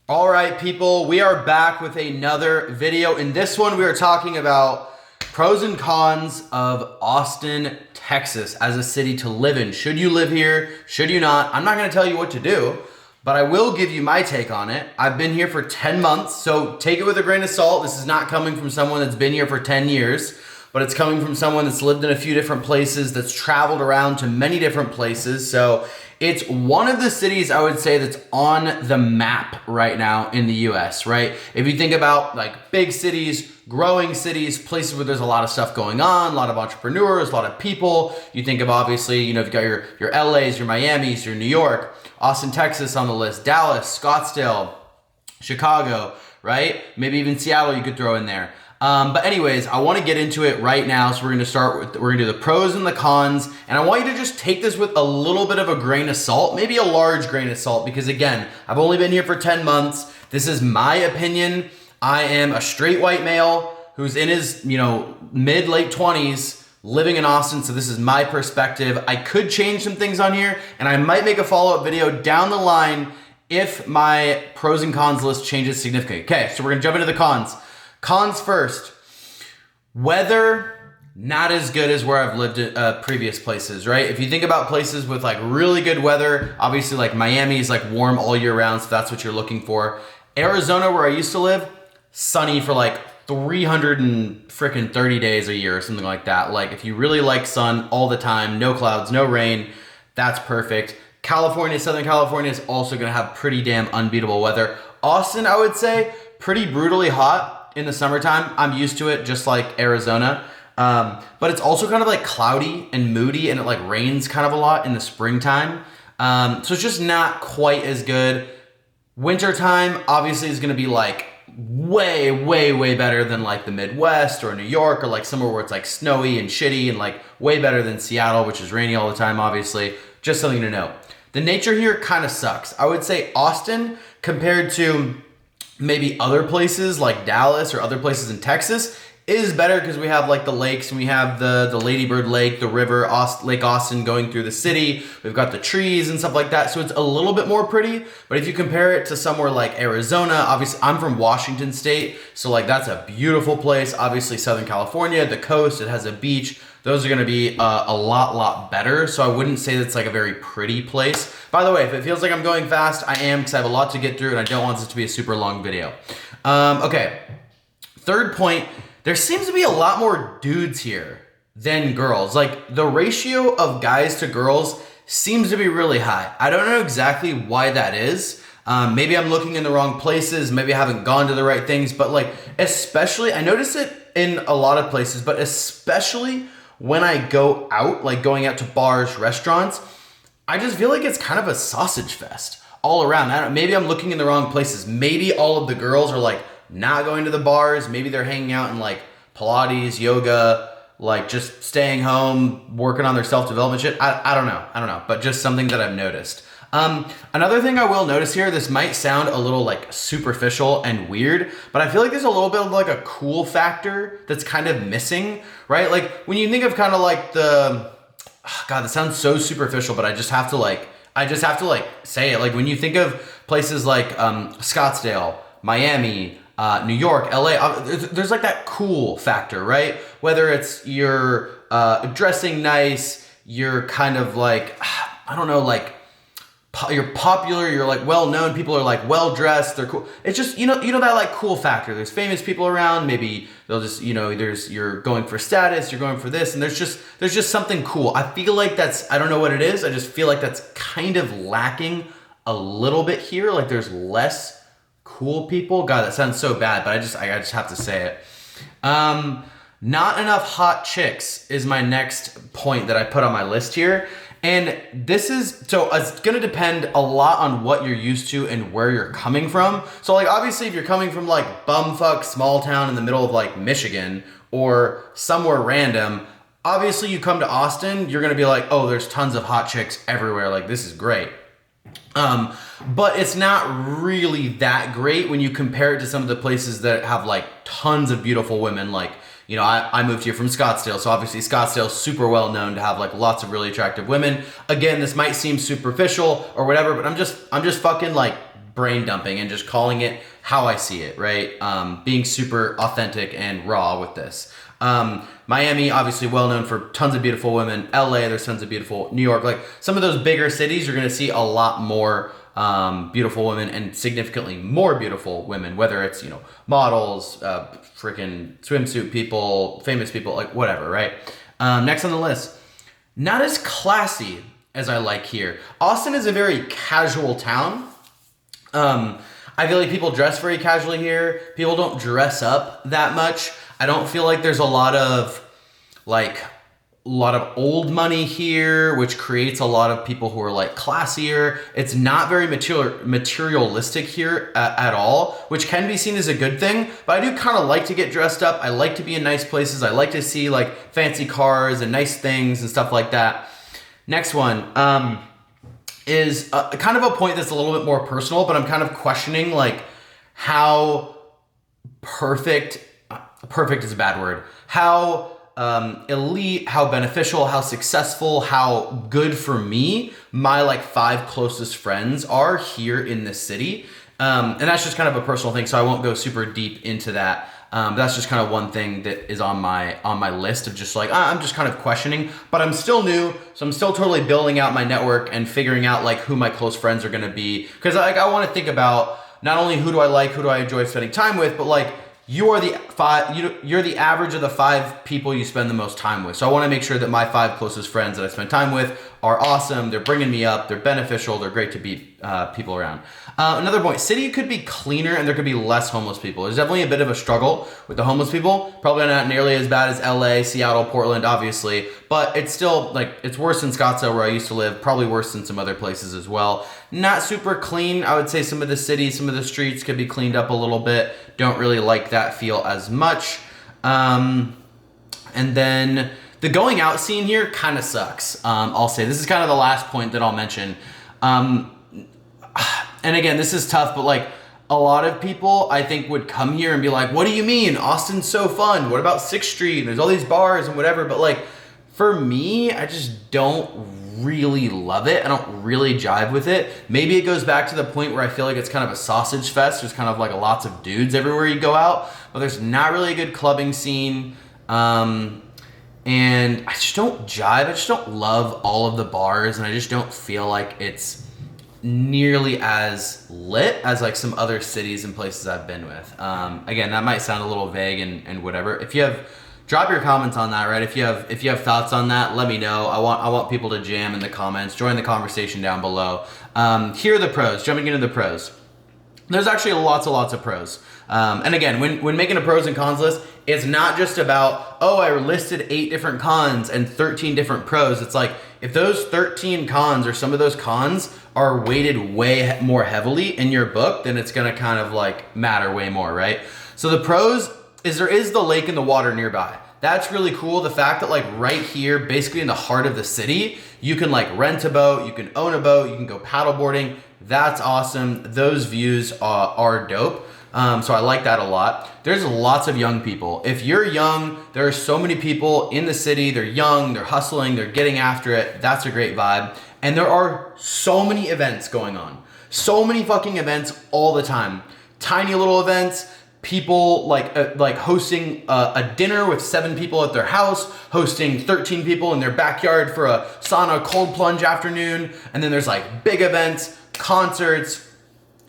All right, people, we are back with another video. In this one, we are talking about pros and cons of Austin, Texas as a city to live in. Should you live here? Should you not? I'm not going to tell you what to do, but I will give you my take on it. I've been here for 10 months, so take it with a grain of salt. This is not coming from someone that's been here for 10 years, but it's coming from someone that's lived in a few different places, that's traveled around to many different places. So it's one of the cities I would say that's on the map right now in the US, right? If you think about like big cities, growing cities, places where there's a lot of stuff going on, a lot of entrepreneurs, a lot of people. You think of obviously, you've got your LAs, your Miamis, your New York, Austin, Texas on the list, Dallas, Scottsdale, Chicago, right? Maybe even Seattle you could throw in there. But anyways, I want to get into it right now. So we're going to do the pros and the cons. And I want you to just take this with a little bit of a grain of salt, maybe a large grain of salt, because again, I've only been here for 10 months. This is my opinion. I am a straight white male who's in his, mid, late 20s living in Austin. So this is my perspective. I could change some things on here and I might make a follow-up video down the line if my pros and cons list changes significantly. Okay, so we're going to jump into the cons. Cons first. Weather, not as good as where I've lived at previous places, right? If you think about places with like really good weather, obviously like Miami is like warm all year round, so that's what you're looking for. Arizona, where I used to live, sunny for like 330 days a year or something like that. Like if you really like sun all the time, no clouds, no rain, that's perfect. California, Southern California is also gonna have pretty damn unbeatable weather. Austin, I would say, pretty brutally hot in the summertime. I'm used to it, just like Arizona. But it's also kind of like cloudy and moody, and it like rains kind of a lot in the springtime. So it's just not quite as good. Wintertime obviously is gonna be like way, way, way better than like the Midwest or New York or like somewhere where it's like snowy and shitty, and like way better than Seattle, which is rainy all the time, obviously. Just something to know. The nature here kind of sucks. I would say Austin, compared to maybe other places like Dallas or other places in Texas, is better because we have like the lakes, and we have the Lady Bird Lake, the river, Lake Austin going through the city. We've got the trees and stuff like that. So it's a little bit more pretty. But if you compare it to somewhere like Arizona, obviously I'm from Washington State. So like that's a beautiful place. Obviously Southern California, the coast, it has a beach. Those are going to be a lot better. So I wouldn't say that's like a very pretty place. By the way, if it feels like I'm going fast, I am, because I have a lot to get through and I don't want this to be a super long video. Okay. Third point, there seems to be a lot more dudes here than girls. Like the ratio of guys to girls seems to be really high. I don't know exactly why that is. Maybe I'm looking in the wrong places. Maybe I haven't gone to the right things, but like, especially, I notice it in a lot of places, but especially when I go out, like going out to bars, restaurants, I just feel like it's kind of a sausage fest all around. Maybe I'm looking in the wrong places. Maybe all of the girls are like not going to the bars. Maybe they're hanging out in like Pilates, yoga, like just staying home, working on their self-development shit. I don't know, but just something that I've noticed. Another thing I will notice here, this might sound a little like superficial and weird, but I feel like there's a little bit of like a cool factor that's kind of missing, right? Like when you think of kind of like God, that sounds so superficial, but I just have to like say it. Like when you think of places like Scottsdale, Miami, New York, LA, there's like that cool factor, right? Whether it's you're dressing nice, you're kind of like, I don't know, like you're popular, you're like well known, people are like well dressed, they're cool. It's just, you know that like cool factor. There's famous people around, maybe they'll just, you're going for status, you're going for this, and there's just something cool. I feel like I don't know what it is, I just feel like that's kind of lacking a little bit here. Like there's less cool people. God, that sounds so bad, but I just have to say it. Not enough hot chicks is my next point that I put on my list here. And it's gonna depend a lot on what you're used to and where you're coming from. So like obviously if you're coming from like bumfuck small town in the middle of like Michigan or somewhere random, obviously you come to Austin, you're gonna be like, oh, there's tons of hot chicks everywhere, like this is great. But it's not really that great when you compare it to some of the places that have like tons of beautiful women. Like, I moved here from Scottsdale, so obviously Scottsdale's super well known to have like lots of really attractive women. Again, this might seem superficial or whatever, but I'm just fucking like brain dumping and just calling it how I see it, right? Being super authentic and raw with this. Miami, obviously well known for tons of beautiful women. LA, there's tons of beautiful. New York, like some of those bigger cities, you're going to see a lot more beautiful women and significantly more beautiful women, whether it's, you know, models, freaking swimsuit people, famous people, like whatever, right? Next on the list, not as classy as I like here. Austin is a very casual town. I feel like people dress very casually here. People don't dress up that much. I don't feel like there's a lot of old money here, which creates a lot of people who are like classier. It's not very materialistic here at all, which can be seen as a good thing. But I do kind of like to get dressed up. I like to be in nice places. I like to see like fancy cars and nice things and stuff like that. Next one is kind of a point that's a little bit more personal, but I'm kind of questioning like how perfect is a bad word, how elite, how beneficial, how successful, how good for me my like 5 closest friends are here in this city. And that's just kind of a personal thing, so I won't go super deep into that. That's just kind of one thing that is on my list of just like, I'm just kind of questioning, but I'm still new. So I'm still totally building out my network and figuring out like who my close friends are going to be. Cause like, I want to think about not only who do I like, who do I enjoy spending time with, but like you're the average of the 5 people you spend the most time with. So I want to make sure that my 5 closest friends that I spend time with are awesome. They're bringing me up. They're beneficial. They're great to be people around. Another point, city could be cleaner and there could be less homeless people. There's definitely a bit of a struggle with the homeless people. Probably not nearly as bad as LA, Seattle, Portland, obviously, but it's still like, it's worse in Scottsdale where I used to live, probably worse than some other places as well. Not super clean. I would say some of the cities, some of the streets could be cleaned up a little bit. Don't really like that feel as much. And then the going out scene here kind of sucks. I'll say this is kind of the last point that I'll mention. And again, this is tough, but like a lot of people I think would come here and be like, what do you mean? Austin's so fun. What about 6th Street? There's all these bars and whatever. But like for me, I just don't really love it. I don't really jive with it. Maybe it goes back to the point where I feel like it's kind of a sausage fest. There's kind of like lots of dudes everywhere you go out, but there's not really a good clubbing scene. And I just don't jive. I just don't love all of the bars, and I just don't feel like it's nearly as lit as like some other cities and places I've been with. Again, that might sound a little vague and whatever. If you have, drop your comments on that, right? If you have thoughts on that, let me know. I want people to jam in the comments, join the conversation down below. Here are the pros, jumping into the pros. There's actually lots of pros. And again, when making a pros and cons list, it's not just about, oh, I listed 8 different cons and 13 different pros. It's like, if those 13 cons or some of those cons are weighted way more heavily in your book, then it's gonna kind of like matter way more, right? So the pros is there is the lake and the water nearby. That's really cool. The fact that like right here, basically in the heart of the city, you can like rent a boat, you can own a boat, you can go paddleboarding. That's awesome. Those views are dope. So I like that a lot. There's lots of young people. If you're young, there are so many people in the city. They're young, they're hustling, they're getting after it. That's a great vibe. And there are so many events going on. So many fucking events all the time. Tiny little events. People like hosting a dinner with 7 people at their house, hosting 13 people in their backyard for a sauna cold plunge afternoon. And then there's like big events, concerts,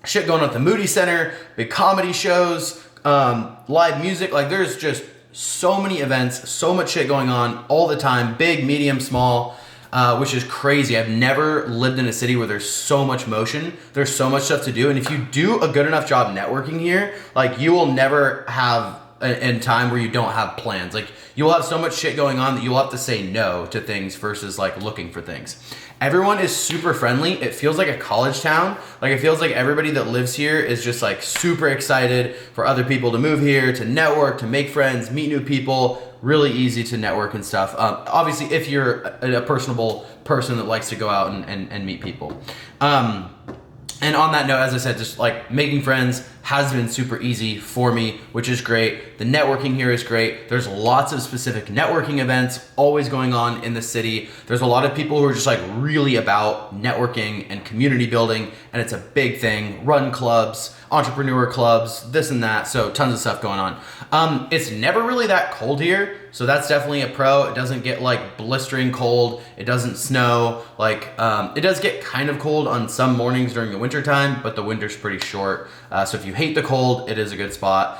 shit going on at the Moody Center, big comedy shows, live music. Like there's just so many events, so much shit going on all the time, big, medium, small, which is crazy. I've never lived in a city where there's so much motion. There's so much stuff to do. And if you do a good enough job networking here, like you will never have a time where you don't have plans. Like you will have so much shit going on that you'll have to say no to things versus like looking for things. Everyone is super friendly. It feels like a college town. Like it feels like everybody that lives here is just like super excited for other people to move here, to network, to make friends, meet new people. Really easy to network and stuff. Obviously, if you're a personable person that likes to go out and meet people. And on that note, as I said, just like making friends has been super easy for me, which is great. The networking here is great. There's lots of specific networking events always going on in the city. There's a lot of people who are just like really about networking and community building, and it's a big thing. Run clubs, entrepreneur clubs, this and that. So tons of stuff going on. It's never really that cold here, so that's definitely a pro. It doesn't get like blistering cold. It doesn't snow. Like it does get kind of cold on some mornings during the winter time, but the winter's pretty short. So if you hate the cold, it is a good spot.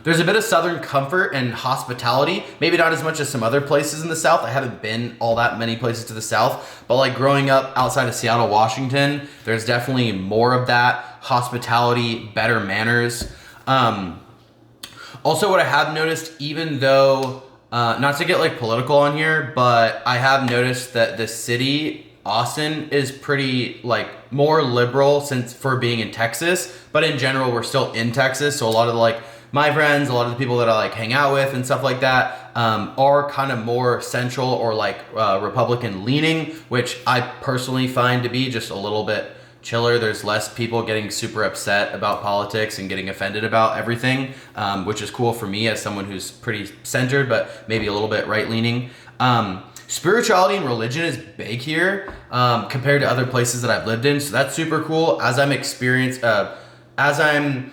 There's a bit of southern comfort and hospitality, maybe not as much as some other places in the South. I haven't been all that many places to the South, but like growing up outside of Seattle, Washington, there's definitely more of that hospitality, better manners. Also, what I have noticed, even though, not to get like political on here, but I have noticed that the city, Austin, is pretty like more liberal since for being in Texas, but in general, we're still in Texas. So a lot of like my friends, a lot of the people that I like hang out with and stuff like that, are kind of more central or like Republican leaning, which I personally find to be just a little bit chiller. There's less people getting super upset about politics and getting offended about everything, which is cool for me as someone who's pretty centered, but maybe a little bit right leaning. Spirituality and religion is big here compared to other places that I've lived in, so that's super cool. As I'm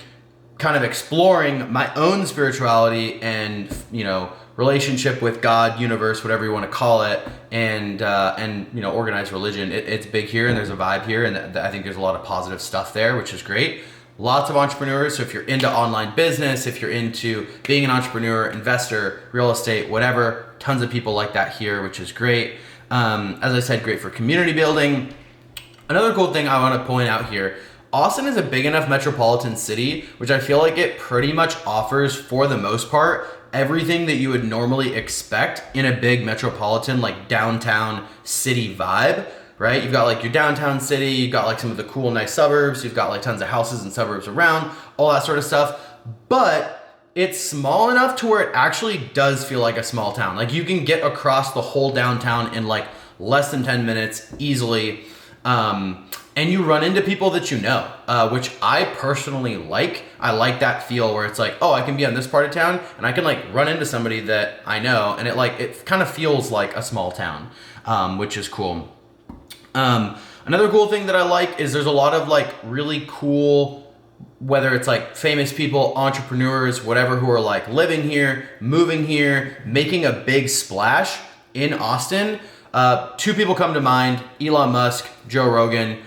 kind of exploring my own spirituality and relationship with God, universe, whatever you want to call it, and organized religion, it's big here, and there's a vibe here, and I think there's a lot of positive stuff there, which is great. Lots of entrepreneurs. So if you're into online business, if you're into being an entrepreneur, investor, real estate, whatever, tons of people like that here, which is great. As I said, great for community building. Another cool thing I want to point out here, Austin is a big enough metropolitan city, which I feel like it pretty much offers, for the most part, everything that you would normally expect in a big metropolitan, like downtown city vibe, right? You've got like your downtown city, you've got like some of the cool, nice suburbs, you've got like tons of houses and suburbs around, all that sort of stuff. But it's small enough to where it actually does feel like a small town. Like you can get across the whole downtown in like less than 10 minutes easily. And you run into people that you know, which I personally like. I like that feel where it's like, oh, I can be on this part of town and I can like run into somebody that I know, and it kind of feels like a small town, which is cool. Another cool thing that I like is there's a lot of like really cool, whether it's like famous people, entrepreneurs, whatever, who are like living here, moving here, making a big splash in Austin. Two people come to mind: Elon Musk, Joe Rogan.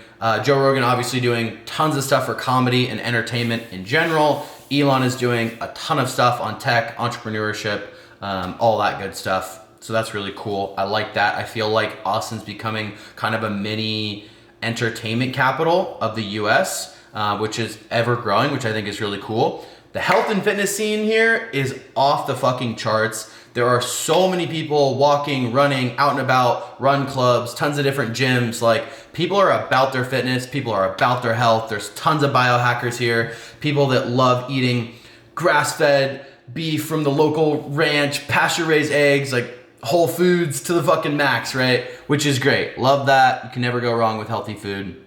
Joe Rogan obviously doing tons of stuff for comedy and entertainment in general. Elon is doing a ton of stuff on tech, entrepreneurship, all that good stuff. So that's really cool. I like that. I feel like Austin's becoming kind of a mini entertainment capital of the US, which is ever growing, which I think is really cool. The health and fitness scene here is off the fucking charts. There are so many people walking, running, out and about, run clubs, tons of different gyms. Like, people are about their fitness, people are about their health. There's tons of biohackers here, people that love eating grass-fed beef from the local ranch, pasture-raised eggs, like Whole Foods to the fucking max, right? Which is great. Love that. You can never go wrong with healthy food.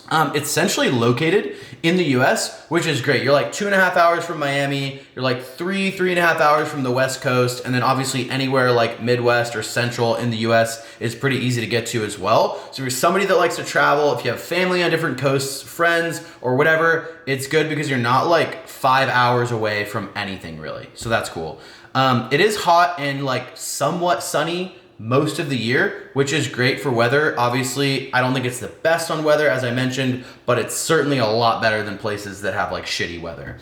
It's centrally located in the US, which is great. You're like 2.5 hours from Miami. You're like 3.5 hours from the West Coast. And then obviously anywhere like Midwest or Central in the US is pretty easy to get to as well. So if you're somebody that likes to travel, if you have family on different coasts, friends or whatever, it's good because you're not like 5 hours away from anything really. So that's cool. It is hot and like somewhat sunny most of the year, which is great for weather. Obviously, I don't think it's the best on weather, as I mentioned, but it's certainly a lot better than places that have like shitty weather.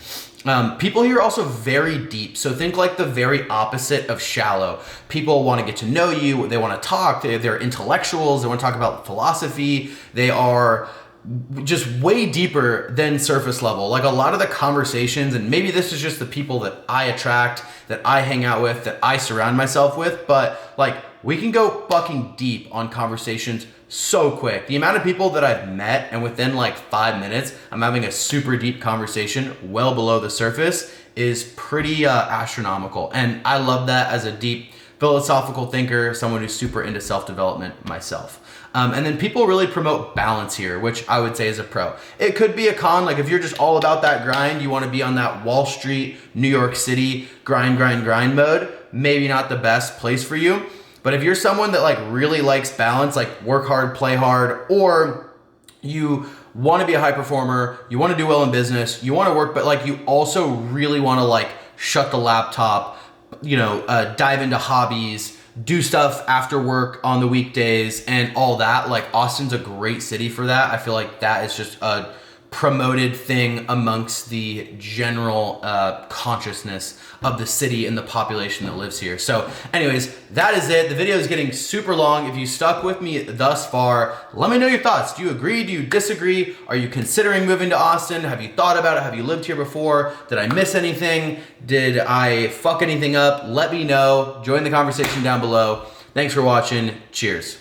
People here are also very deep. So think like the very opposite of shallow. People want to get to know you. They want to talk. They're intellectuals. They want to talk about philosophy. They are just way deeper than surface level. Like a lot of the conversations, and maybe this is just the people that I attract, that I hang out with, that I surround myself with, but like we can go fucking deep on conversations so quick. The amount of people that I've met and within like 5 minutes, I'm having a super deep conversation well below the surface is pretty astronomical. And I love that as a deep philosophical thinker, someone who's super into self-development myself. And then people really promote balance here, which I would say is a pro. It could be a con, like if you're just all about that grind, you want to be on that Wall Street, New York City grind mode, maybe not the best place for you. But if you're someone that like really likes balance, like work hard, play hard, or you want to be a high performer, you want to do well in business, you want to work, but like you also really want to like shut the laptop, dive into hobbies, do stuff after work on the weekdays and all that. Like Austin's a great city for that. I feel like that is just a promoted thing amongst the general consciousness of the city and the population that lives here. So anyways, that is it. The video is getting super long. If you stuck with me thus far, let me know your thoughts. Do you agree? Do you disagree? Are you considering moving to Austin? Have you thought about it? Have you lived here before? Did I miss anything? Did I fuck anything up? Let me know. Join the conversation down below. Thanks for watching. Cheers.